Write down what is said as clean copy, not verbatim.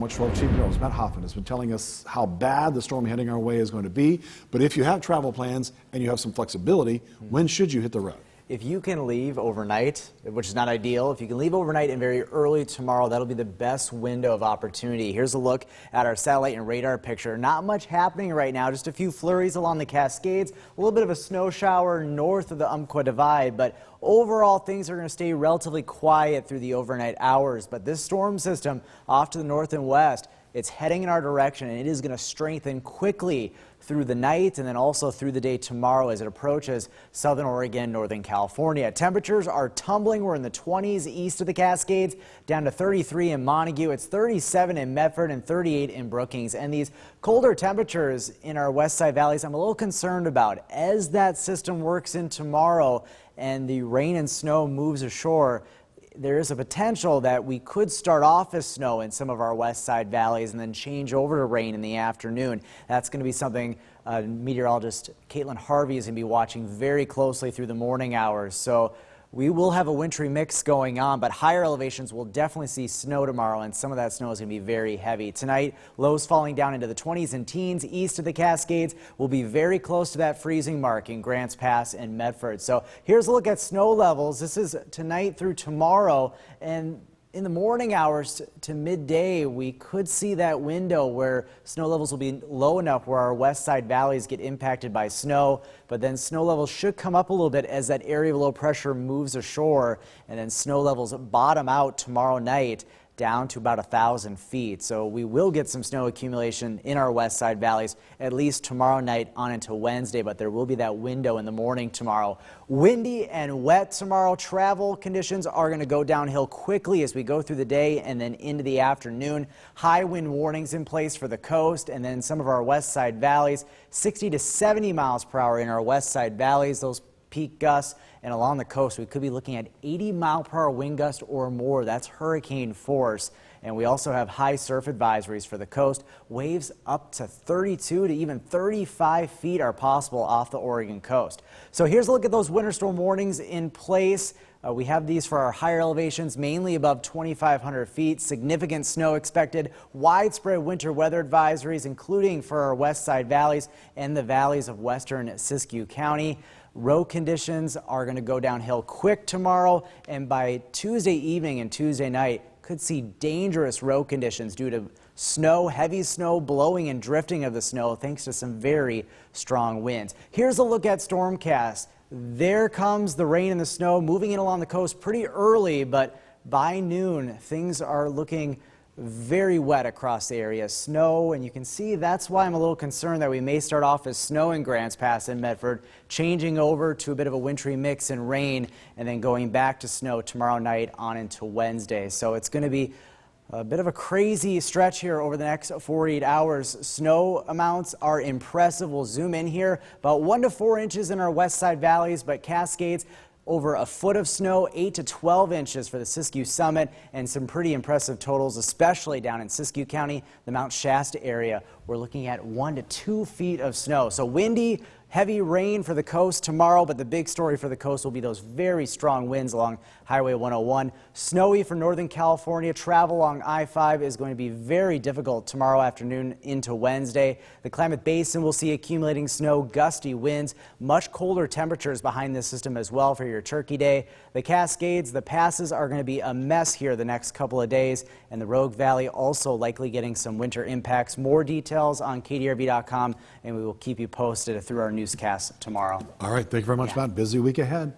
Much 12 Chief Meteorologist Matt Hoffman has been telling us how bad the storm heading our way is going to be. But if you have travel plans and you have some flexibility, when should you hit the road? If you can leave overnight, which is not ideal, if you can leave overnight and very early tomorrow, that'll be the best window of opportunity. Here's a look at our satellite and radar picture. Not much happening right now, just a few flurries along the Cascades, a little bit of a snow shower north of the Umpqua Divide, but overall things are going to stay relatively quiet through the overnight hours. But this storm system off to the north and west, it's heading in our direction, and it is going to strengthen quickly through the night and then also through the day tomorrow as it approaches southern Oregon, northern California. Temperatures are tumbling. We're in the 20s east of the Cascades, down to 33 in Montague. It's 37 in Medford and 38 in Brookings. And these colder temperatures in our west side valleys, I'm a little concerned about. As that system works in tomorrow and the rain and snow moves ashore, there is a potential that we could start off as snow in some of our west side valleys and then change over to rain in the afternoon. That's going to be something meteorologist Caitlin Harvey is going to be watching very closely through the morning hours. So we will have a wintry mix going on, but higher elevations will definitely see snow tomorrow, and some of that snow is going to be very heavy. Tonight, lows falling down into the 20s and teens east of the Cascades will be very close to that freezing mark in Grants Pass and Medford. So here's a look at snow levels. This is tonight through tomorrow, and in the morning hours to midday, we could see that window where snow levels will be low enough where our west side valleys get impacted by snow, but then snow levels should come up a little bit as that area of low pressure moves ashore, and then snow levels bottom out tomorrow night down to about 1,000 feet. So we will get some snow accumulation in our west side valleys at least tomorrow night on into Wednesday, but there will be that window in the morning tomorrow. Windy and wet tomorrow. Travel conditions are going to go downhill quickly as we go through the day and then into the afternoon. High wind warnings in place for the coast and then some of our west side valleys. 60 to 70 miles per hour in our west side valleys. Those peak gusts, and along the coast we could be looking at 80-mile-per-hour wind gust or more. That's hurricane force. And we also have high surf advisories for the coast. Waves up to 32 to even 35 feet are possible off the Oregon coast. So here's a look at those winter storm warnings in place. We have these for our higher elevations, mainly above 2,500 feet. Significant snow expected. Widespread winter weather advisories, including for our west side valleys and the valleys of western Siskiyou County. Road conditions are going to go downhill quick tomorrow, and by Tuesday evening and Tuesday night could see dangerous road conditions due to snow, heavy snow, blowing and drifting of the snow thanks to some very strong winds. Here's a look at Stormcast. There comes the rain and the snow moving in along the coast pretty early, but by noon things are looking very wet across the area. Snow, and you can see that's why I'm a little concerned that we may start off as snow in Grants Pass and Medford, changing over to a bit of a wintry mix and rain, and then going back to snow tomorrow night on into Wednesday. So it's going to be a bit of a crazy stretch here over the next 48 hours. Snow amounts are impressive. We'll zoom in here. About 1 to 4 inches in our west side valleys, but Cascades over a foot of snow, 8 to 12 inches for the Siskiyou Summit, and some pretty impressive totals, especially down in Siskiyou County, the Mount Shasta area. We're looking at 1 to 2 feet of snow. So windy, heavy rain for the coast tomorrow, but the big story for the coast will be those very strong winds along Highway 101. Snowy for Northern California. Travel along I-5 is going to be very difficult tomorrow afternoon into Wednesday. The Klamath Basin will see accumulating snow, gusty winds, much colder temperatures behind this system as well for your Turkey Day. The Cascades, the passes are going to be a mess here the next couple of days, and the Rogue Valley also likely getting some winter impacts. More details on KDRV.com, and we will keep you posted through our newscast tomorrow. All right. Thank you very much, Matt. Busy week ahead.